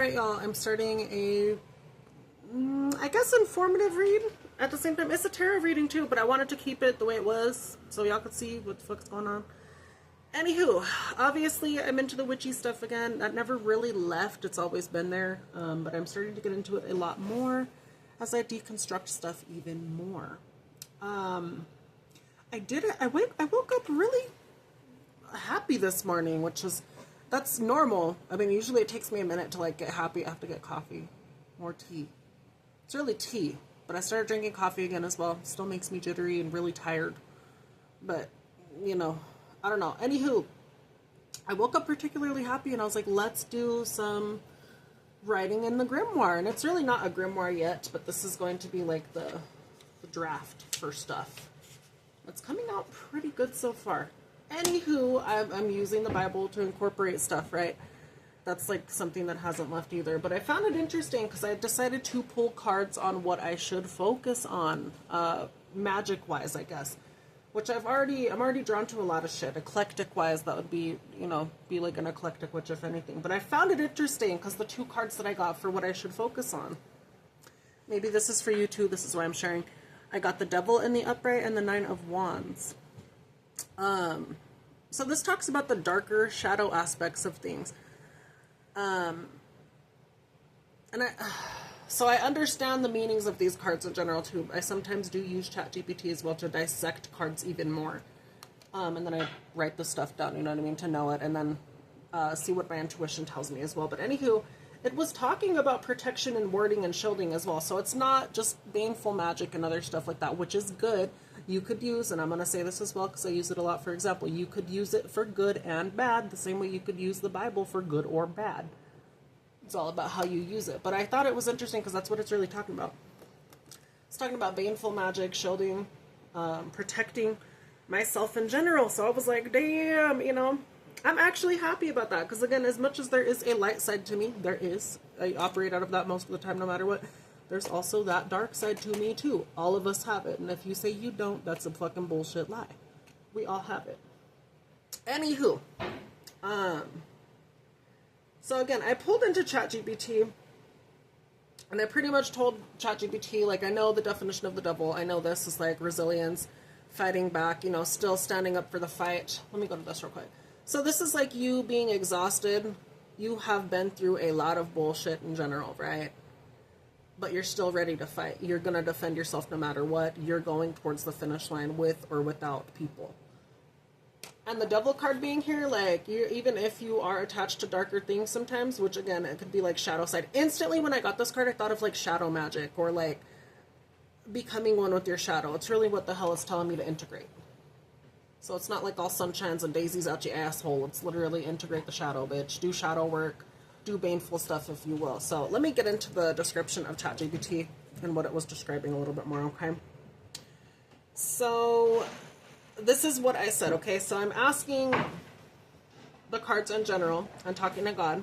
Alright, y'all, I'm starting a, I guess, informative read. At the same time, it's a tarot reading too, but I wanted to keep it the way it was so y'all could see what the fuck's going on. Anywho, obviously I'm into the witchy stuff again. That never really left. It's always been there. But I'm starting to get into it a lot more as I deconstruct stuff even more. I woke up really happy this morning, which is, that's normal. I mean, usually it takes me a minute to like get happy. I have to get coffee, more tea. It's really tea, but I started drinking coffee again as well. Still makes me jittery and really tired, but you know, I don't know. Anywho, I woke up particularly happy and I was like, let's do some writing in the grimoire. And it's really not a grimoire yet, but this is going to be like the draft for stuff. It's coming out pretty good so far. Anywho, I'm using the Bible to incorporate stuff, right? That's like something that hasn't left either. But I found it interesting because I decided to pull cards on what I should focus on, magic-wise, I guess. Which I'm already drawn to a lot of shit. Eclectic-wise, that would be, you know, be like an eclectic witch, if anything. But I found it interesting because the two cards that I got for what I should focus on. Maybe this is for you too. This is why I'm sharing. I got the Devil in the Upright and the Nine of Wands. So this talks about the darker shadow aspects of things. So I understand the meanings of these cards in general too. I sometimes do use ChatGPT as well to dissect cards even more. And then I write the stuff down, you know what I mean, to know it, and then see what my intuition tells me as well. But anywho, it was talking about protection and warding and shielding as well. So it's not just baneful magic and other stuff like that, which is good. You could use, and I'm going to say this as well because I use it a lot, for example, you could use it for good and bad, the same way you could use the Bible for good or bad. It's all about how you use it. But I thought it was interesting because that's what it's really talking about. It's talking about baneful magic, shielding, protecting myself in general. So I was like, damn, you know, I'm actually happy about that. Because again, as much as there is a light side to me, there is. I operate out of that most of the time, no matter what. There's also that dark side to me too. All of us have it. And if you say you don't, that's a fucking bullshit lie. We all have it. Anywho. So again, I pulled into ChatGPT. And I pretty much told ChatGPT, like, I know the definition of the devil. I know this is like resilience, fighting back, you know, still standing up for the fight. Let me go to this real quick. So this is like you being exhausted. You have been through a lot of bullshit in general, right? But you're still ready to fight. You're going to defend yourself no matter what. You're going towards the finish line with or without people. And the devil card being here, like, even if you are attached to darker things sometimes, which again, it could be like shadow side. Instantly when I got this card, I thought of like shadow magic or like becoming one with your shadow. It's really what the hell it's telling me to integrate. So it's not like all sunshines and daisies out your asshole. It's literally integrate the shadow, bitch. Do shadow work. Do baneful stuff, if you will. So let me get into the description of ChatGPT and what it was describing a little bit more, okay? So this is what I said, okay? So I'm asking the cards in general and talking to God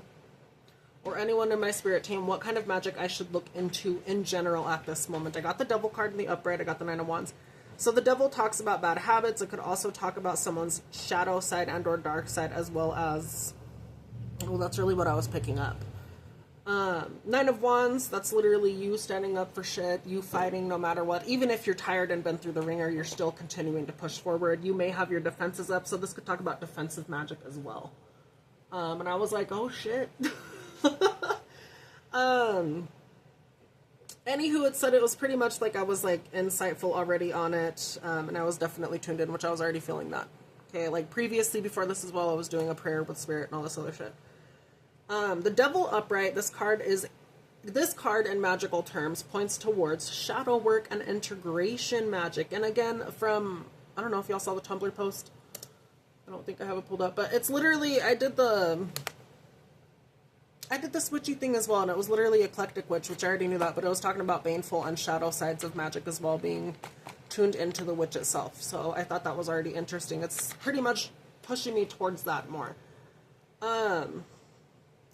or anyone in my spirit team what kind of magic I should look into in general at this moment. I got the Devil card in the upright. I got the Nine of Wands. So the Devil talks about bad habits. It could also talk about someone's shadow side and or dark side, as well as, well, that's really what I was picking up. Nine of Wands, that's literally you standing up for shit, you fighting no matter what. Even if you're tired and been through the ringer, you're still continuing to push forward. You may have your defenses up, so this could talk about defensive magic as well. And I was like, oh shit. Anywho, it said it was pretty much like I was like insightful already on it, and I was definitely tuned in, which I was already feeling that. Okay, like previously before this as well, I was doing a prayer with spirit and all this other shit. The Devil upright, this card in magical terms points towards shadow work and integration magic. And again, from, I don't know if y'all saw the Tumblr post. I don't think I have it pulled up, but it's literally, I did the switchy thing as well, and it was literally eclectic witch, which I already knew that, but it was talking about baneful and shadow sides of magic as well being tuned into the witch itself. So I thought that was already interesting. It's pretty much pushing me towards that more.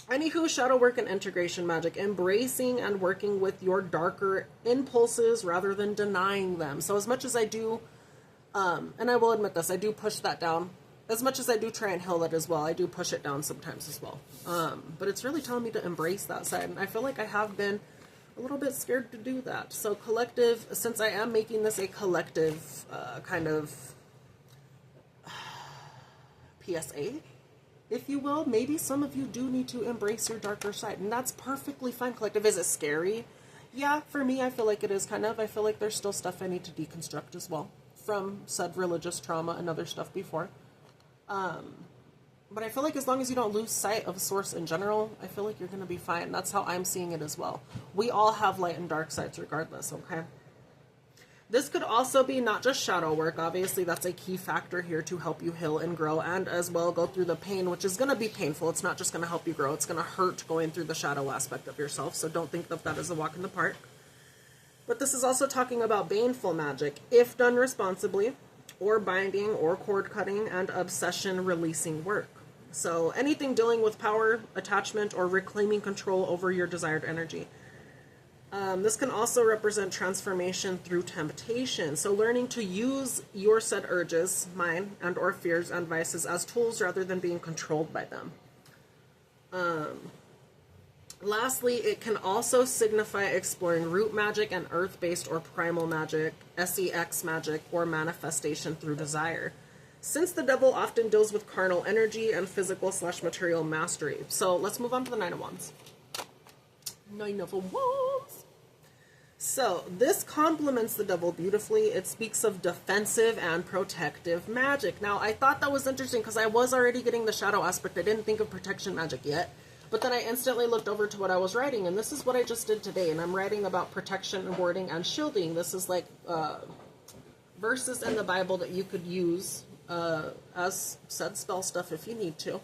Anywho, shadow work and integration magic, embracing and working with your darker impulses rather than denying them. So as much as I do, and I will admit this, I do push that down as much as I do try and heal that as well, I do push it down sometimes as well. But it's really telling me to embrace that side. And I feel like I have been a little bit scared to do that. So collective, since I am making this a collective kind of PSA, if you will, maybe some of you do need to embrace your darker side. And that's perfectly fine, collective. Is it scary? Yeah, for me, I feel like it is kind of. I feel like there's still stuff I need to deconstruct as well from said religious trauma and other stuff before. But I feel like as long as you don't lose sight of source in general, I feel like you're going to be fine. That's how I'm seeing it as well. We all have light and dark sides regardless, okay? This could also be not just shadow work. Obviously, that's a key factor here to help you heal and grow, and as well go through the pain, which is going to be painful. It's not just going to help you grow. It's going to hurt going through the shadow aspect of yourself, so don't think of that as a walk in the park. But this is also talking about baneful magic, if done responsibly, or binding, or cord cutting, and obsession releasing work. So anything dealing with power, attachment, or reclaiming control over your desired energy. This can also represent transformation through temptation. So learning to use your said urges, mine, and or fears and vices as tools rather than being controlled by them. Lastly, it can also signify exploring root magic and earth-based or primal magic, sex magic, or manifestation through desire. Since the devil often deals with carnal energy and physical/material mastery. So let's move on to the Nine of Wands. Nine of Wands. So this complements the devil beautifully. It speaks of defensive and protective magic. Now, I thought that was interesting because I was already getting the shadow aspect. I didn't think of protection magic yet. But then I instantly looked over to what I was writing, and this is what I just did today. And I'm writing about protection and warding and shielding. This is like verses in the Bible that you could use as said spell stuff if you need to.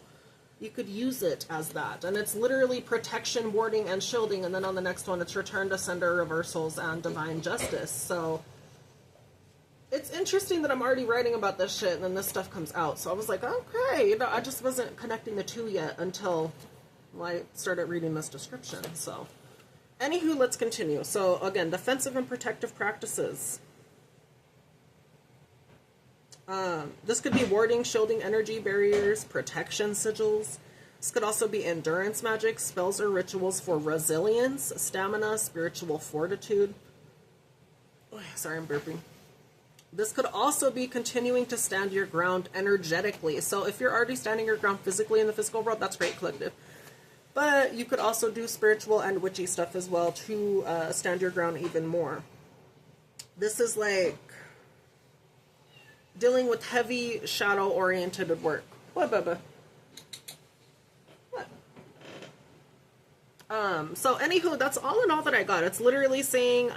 You could use it as that. And it's literally protection, warding, and shielding. And then on the next one, it's return to sender, reversals, and divine justice. So it's interesting that I'm already writing about this shit, and then this stuff comes out. So I was like, okay, you know, I just wasn't connecting the two yet until I started reading this description. So anywho, let's continue. So again, defensive and protective practices. This could be warding, shielding energy barriers, protection sigils. This could also be endurance magic, spells or rituals for resilience, stamina, spiritual fortitude. Oh, sorry, I'm burping. This could also be continuing to stand your ground energetically. So if you're already standing your ground physically in the physical world, that's great, collective. But you could also do spiritual and witchy stuff as well to stand your ground even more. This is like dealing with heavy shadow-oriented work. What, Bubba? What? So anywho, that's all in all that I got. It's literally saying,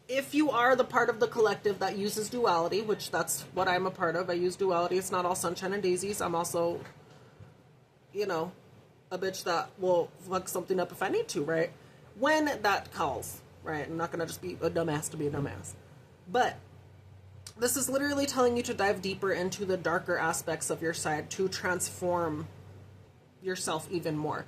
if you are the part of the collective that uses duality, which that's what I'm a part of. I use duality. It's not all sunshine and daisies. I'm also, you know, a bitch that will fuck something up if I need to, right? When that calls, right? I'm not going to just be a dumbass to be a dumbass. But this is literally telling you to dive deeper into the darker aspects of your side to transform yourself even more.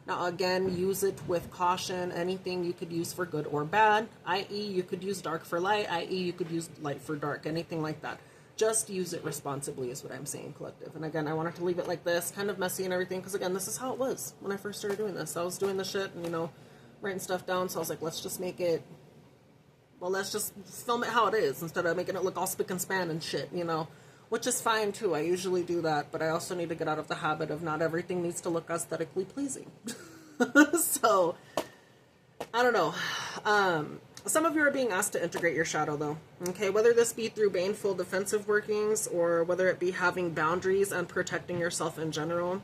Now, again, use it with caution. Anything you could use for good or bad, i.e. you could use dark for light, i.e. you could use light for dark, anything like that. Just use it responsibly is what I'm saying, collective. And again, I wanted to leave it like this, kind of messy and everything, because again, this is how it was when I first started doing this. I was doing the shit and, you know, writing stuff down, so I was like, let's just make it, well, let's just film it how it is instead of making it look all spick and span and shit, you know, which is fine too. I usually do that, but I also need to get out of the habit of not everything needs to look aesthetically pleasing. So, I don't know. Some of you are being asked to integrate your shadow though, okay? Whether this be through baneful defensive workings or whether it be having boundaries and protecting yourself in general.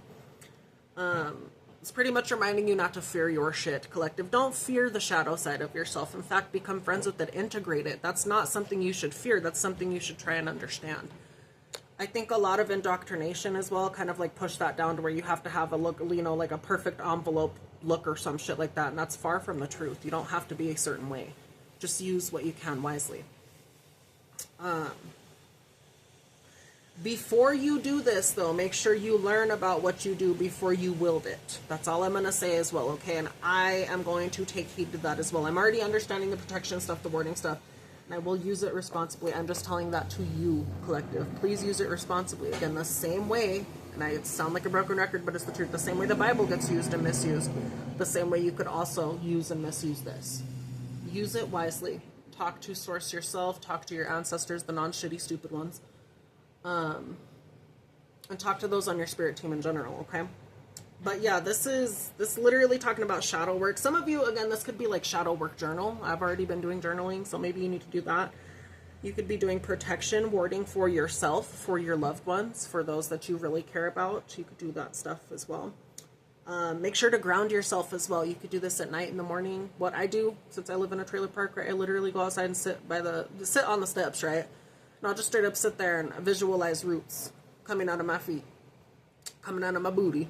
It's pretty much reminding you not to fear your shit, collective. Don't fear the shadow side of yourself. In fact, become friends with it, integrate it. That's not something you should fear. That's something you should try and understand. I think a lot of indoctrination as well kind of like push that down to where you have to have a look, you know, like a perfect envelope look or some shit like that. And that's far from the truth. You don't have to be a certain way. Just use what you can wisely. Before you do this, though, make sure you learn about what you do before you wield it. That's all I'm going to say as well, okay? And I am going to take heed to that as well. I'm already understanding the protection stuff, the warding stuff. And I will use it responsibly. I'm just telling that to you, collective. Please use it responsibly. Again, the same way, and I sound like a broken record, but it's the truth. The same way the Bible gets used and misused, the same way you could also use and misuse this. Use it wisely. Talk to source yourself. Talk to your ancestors, the non-shitty, stupid ones. And talk to those on your spirit team in general, okay? But yeah, this literally talking about shadow work. Some of you, again, this could be like shadow work journal. I've already been doing journaling, so maybe you need to do that. You could be doing protection, warding for yourself, for your loved ones, for those that you really care about. You could do that stuff as well. Make sure to ground yourself as well. You could do this at night, in the morning. What I do, since I live in a trailer park, right, I literally go outside and sit on the steps, right? And I'll just straight up sit there and visualize roots coming out of my feet, coming out of my booty.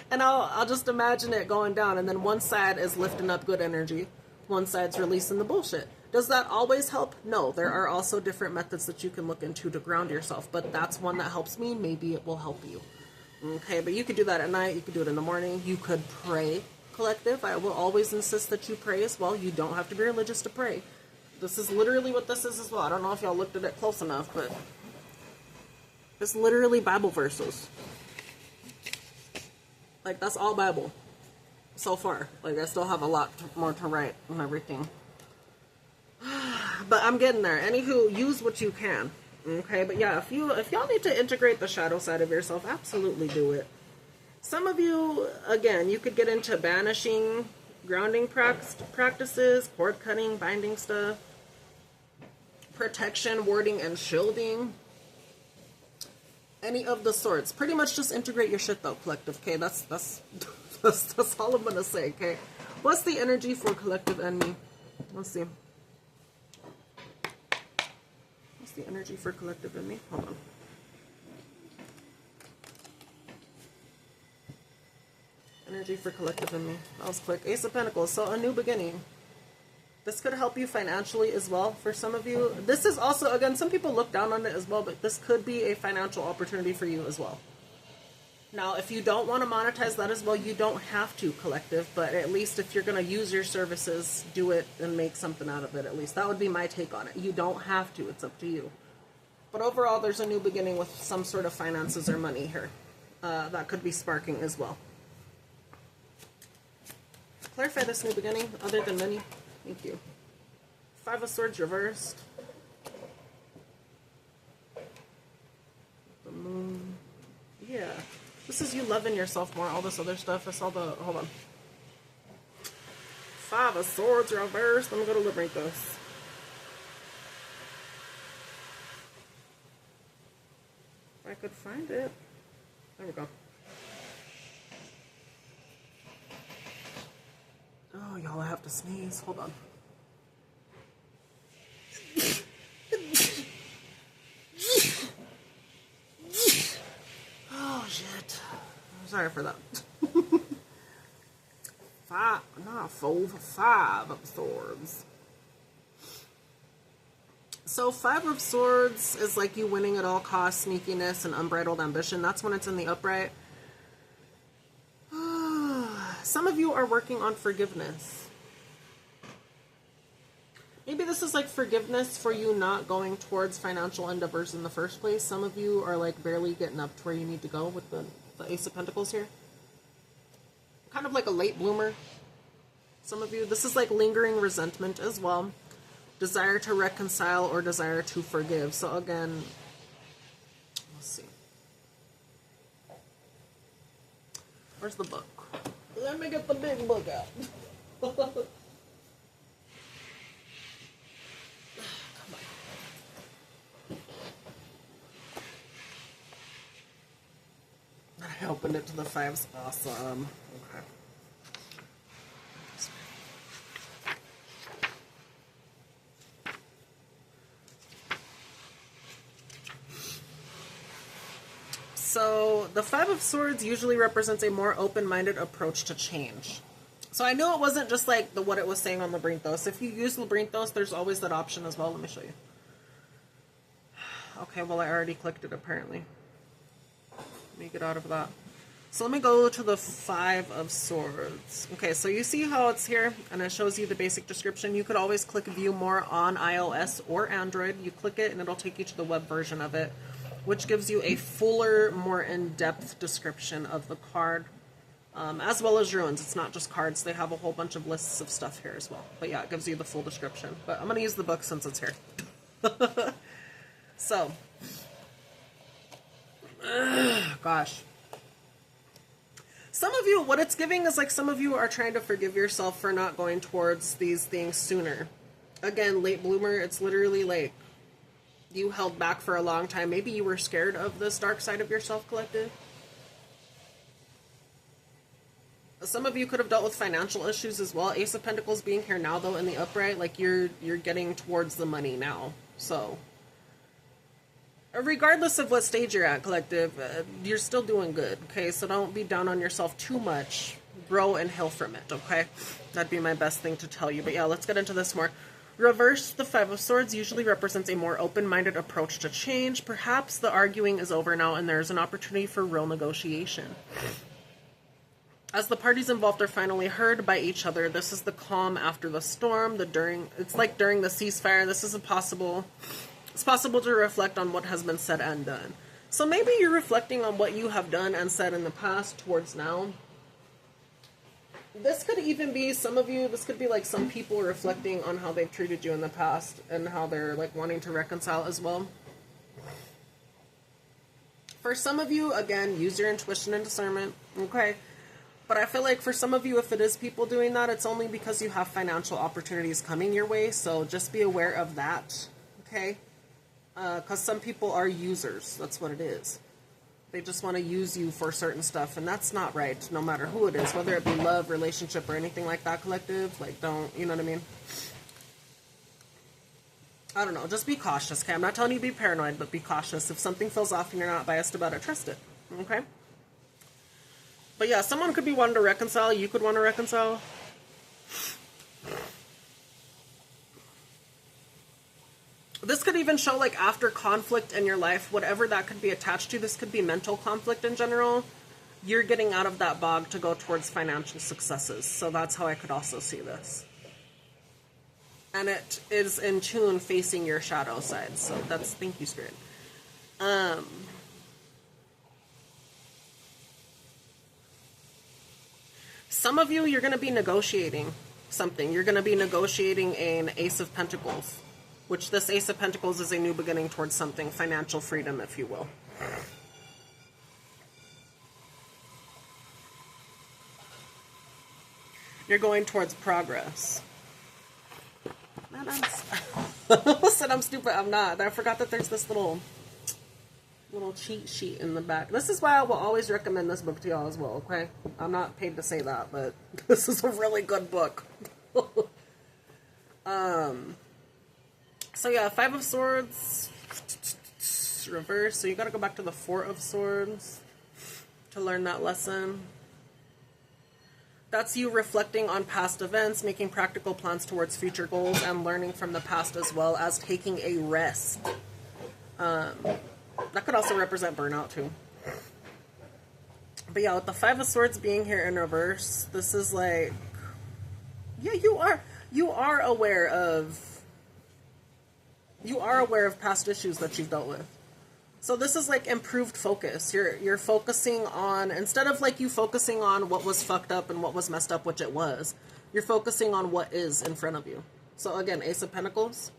And I'll just imagine it going down, and then one side is lifting up good energy, one side's releasing the bullshit. Does that always help? No, there are also different methods that you can look into to ground yourself, but that's one that helps me. Maybe it will help you. Okay, but you could do that at night, you could do it in the morning, you could pray, collective. I will always insist that you pray as well. You don't have to be religious to pray. This is literally what this is as well. I don't know if y'all looked at it close enough, but it's literally Bible verses. Like, that's all Bible so far. Like, I still have a lot more to write and everything. But I'm getting there. Anywho, use what you can. Okay, but yeah, if y'all need to integrate the shadow side of yourself, absolutely do it. Some of you, again, you could get into banishing, grounding practices, cord cutting, binding stuff, protection, warding, and shielding. Any of the sorts. Pretty much just integrate your shit though, collective. Okay, that's all I'm gonna say. Okay, what's the energy for collective and me? Let's see. What's the energy for collective and me? Hold on. Energy for collective and me. That was quick. Ace of Pentacles. So a new beginning. This could help you financially as well for some of you. This is also, again, some people look down on it as well, but this could be a financial opportunity for you as well. Now, if you don't want to monetize that as well, you don't have to, collective, but at least if you're going to use your services, do it and make something out of it at least. That would be my take on it. You don't have to. It's up to you. But overall, there's a new beginning with some sort of finances or money here. That could be sparking as well. Clarify this new beginning, other than money. Thank you. Five of Swords reversed. The Moon. Yeah. This is you loving yourself more. All this other stuff. I saw the... Hold on. Five of Swords reversed. Let me go to liberate this. If I could find it. There we go. Oh, y'all, I have to sneeze. Hold on. Oh, shit. I'm sorry for that. Five of Swords. So, Five of Swords is like you winning at all costs, sneakiness, and unbridled ambition. That's when it's in the upright. Some of you are working on forgiveness. Maybe this is like forgiveness for you not going towards financial endeavors in the first place. Some of you are like barely getting up to where you need to go with the Ace of Pentacles here. Kind of like a late bloomer. Some of you, this is like lingering resentment as well. Desire to reconcile or desire to forgive. So again, let's see. Where's the book? Let me get the big book out. Come on. I opened it to the fives. Awesome. Okay. So the Five of Swords usually represents a more open-minded approach to change. So I knew it wasn't just like what it was saying on Labyrinthos. If you use Labyrinthos, there's always that option as well. Let me show you. Okay, well, I already clicked it apparently. Let me get out of that. So let me go to the Five of Swords. Okay, so you see how it's here, and it shows you the basic description. You could always click View More on iOS or Android. You click it, and it'll take you to the web version of it, which gives you a fuller, more in-depth description of the card, as well as runes. It's not just cards. They have a whole bunch of lists of stuff here as well. But yeah, it gives you the full description. But I'm going to use the book since it's here. So, gosh. Some of you, what it's giving is like some of you are trying to forgive yourself for not going towards these things sooner. Again, late bloomer, it's literally like you held back for a long time. Maybe you were scared of this dark side of yourself, collective. Some of you could have dealt with financial issues as well. Ace of Pentacles being here now, though, in the upright, like you're getting towards the money now. So, regardless of what stage you're at, collective, you're still doing good, okay? So don't be down on yourself too much. Grow and heal from it, okay? That'd be my best thing to tell you. But yeah, let's get into this more. Reverse, the Five of Swords usually represents a more open-minded approach to change. Perhaps the arguing is over now and there's an opportunity for real negotiation. As the parties involved are finally heard by each other, this is the calm after the storm, it's like during the ceasefire. This is it's possible to reflect on what has been said and done. So maybe you're reflecting on what you have done and said in the past towards now. This could even be some of you, this could be like some people reflecting on how they've treated you in the past and how they're like wanting to reconcile as well. For some of you, again, use your intuition and discernment, okay? But I feel like for some of you, if it is people doing that, it's only because you have financial opportunities coming your way. So just be aware of that, okay? Because some people are users. That's what it is. They just want to use you for certain stuff. And that's not right, no matter who it is. Whether it be love, relationship, or anything like that, collective. Like, don't, you know what I mean? I don't know. Just be cautious, okay? I'm not telling you to be paranoid, but be cautious. If something feels off and you're not biased about it, trust it, okay? But yeah, someone could be wanting to reconcile. You could want to reconcile. This could even show like after conflict in your life, whatever that could be attached to. This could be mental conflict in general. You're getting out of that bog to go towards financial successes. So that's how I could also see this. And it is in tune facing your shadow side. So that's, thank you, Spirit. Some of you, you're going to be negotiating something. You're going to be negotiating an Ace of Pentacles, which this Ace of Pentacles is a new beginning towards something, financial freedom, if you will. You're going towards progress. Listen, I'm stupid. I'm not. I forgot that there's this little cheat sheet in the back. This is why I will always recommend this book to y'all as well, okay? I'm not paid to say that, but this is a really good book. So yeah, Five of Swords, reverse. So you gotta go back to the Four of Swords to learn that lesson. That's you reflecting on past events, making practical plans towards future goals, and learning from the past as well as taking a rest. That could also represent burnout too. But yeah, with the Five of Swords being here in reverse, this is like, yeah, you are aware of past issues that you've dealt with. So this is like improved focus. You're focusing on, instead of like you focusing on what was fucked up and what was messed up, which it was, you're focusing on what is in front of you. So again, Ace of Pentacles.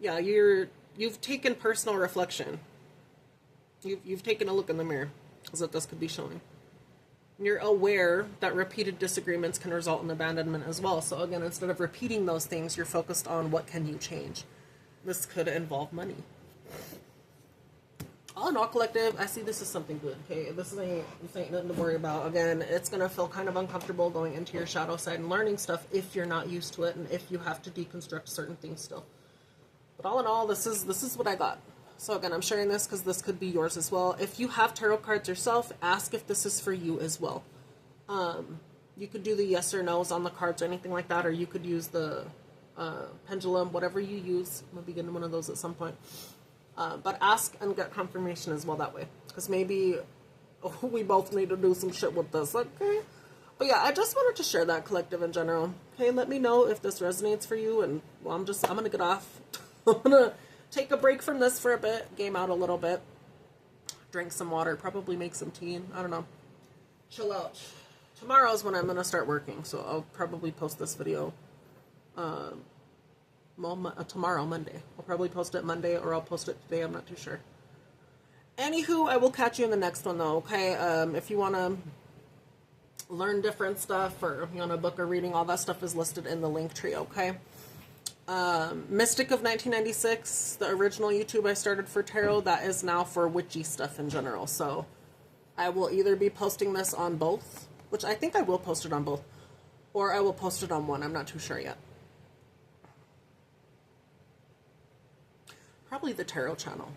Yeah, you've taken personal reflection. You've taken a look in the mirror, is what this could be showing. You're aware that repeated disagreements can result in abandonment as well. So again, instead of repeating those things, you're focused on what can you change. This could involve money. All in all, collective, I see this as something good, okay? This ain't nothing to worry about. Again, it's going to feel kind of uncomfortable going into your shadow side and learning stuff if you're not used to it and if you have to deconstruct certain things still. But all in all, this is what I got. So again, I'm sharing this because this could be yours as well. If you have tarot cards yourself, ask if this is for you as well. You could do the yes or no's on the cards or anything like that, or you could use the pendulum, whatever you use. I'm going to be getting one of those at some point. But ask and get confirmation as well that way. Because maybe we both need to do some shit with this, okay? But yeah, I just wanted to share that collective in general. Okay, let me know if this resonates for you, and well, I'm gonna get off. I'm gonna take a break from this for a bit, game out a little bit, drink some water, probably make some tea, and I don't know, chill out. Tomorrow's when I'm gonna start working, so I'll probably post this video tomorrow, Monday. I'll probably post it Monday, or I'll post it today, I'm not too sure. Anywho, I will catch you in the next one, though, okay? If you want to learn different stuff, or if you want to book a reading, all that stuff is listed in the link tree, okay? Mystic of 1996, the original YouTube I started for tarot, that is now for witchy stuff in general, so I will either be posting this on both, which I think I will post it on both, or I will post it on one, I'm not too sure yet. Probably the tarot channel,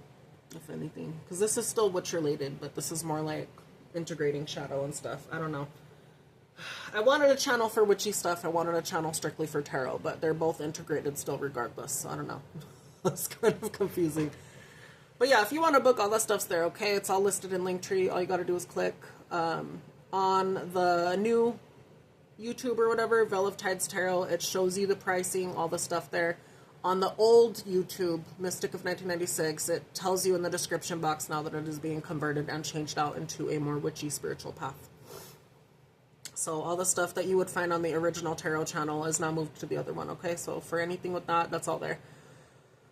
if anything, because this is still witch related, but this is more like integrating shadow and stuff. I don't know. I wanted a channel for witchy stuff. I wanted a channel strictly for tarot, but they're both integrated still regardless. So I don't know. It's kind of confusing. But yeah, if you want to book, all that stuff's there, okay? It's all listed in Linktree. All you got to do is click on the new YouTube or whatever, Veil of Tides Tarot. It shows you the pricing, all the stuff there. On the old YouTube, Mystic of 1996, it tells you in the description box now that it is being converted and changed out into a more witchy spiritual path. So all the stuff that you would find on the original tarot channel is now moved to the other one, okay? So for anything with that, that's all there.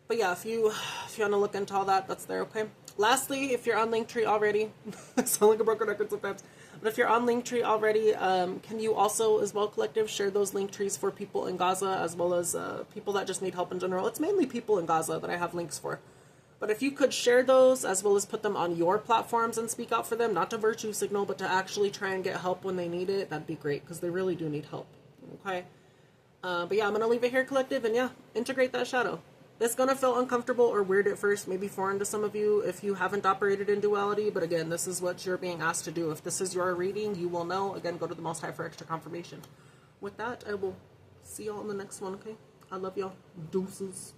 But yeah, if you want to look into all that, that's there, okay? Lastly, if you're on Linktree already, I sound like a broken record sometimes, but if you're on Linktree already, can you also, as well, collective, share those Linktrees for people in Gaza, as well as people that just need help in general? It's mainly people in Gaza that I have links for. But if you could share those, as well as put them on your platforms and speak out for them, not to virtue signal, but to actually try and get help when they need it, that'd be great, because they really do need help, okay? But yeah, I'm going to leave it here, collective, and yeah, integrate that shadow. It's going to feel uncomfortable or weird at first, maybe foreign to some of you if you haven't operated in duality, but again, this is what you're being asked to do. If this is your reading, you will know. Again, go to the Most High for extra confirmation. With that, I will see y'all in the next one, okay? I love y'all. Deuces.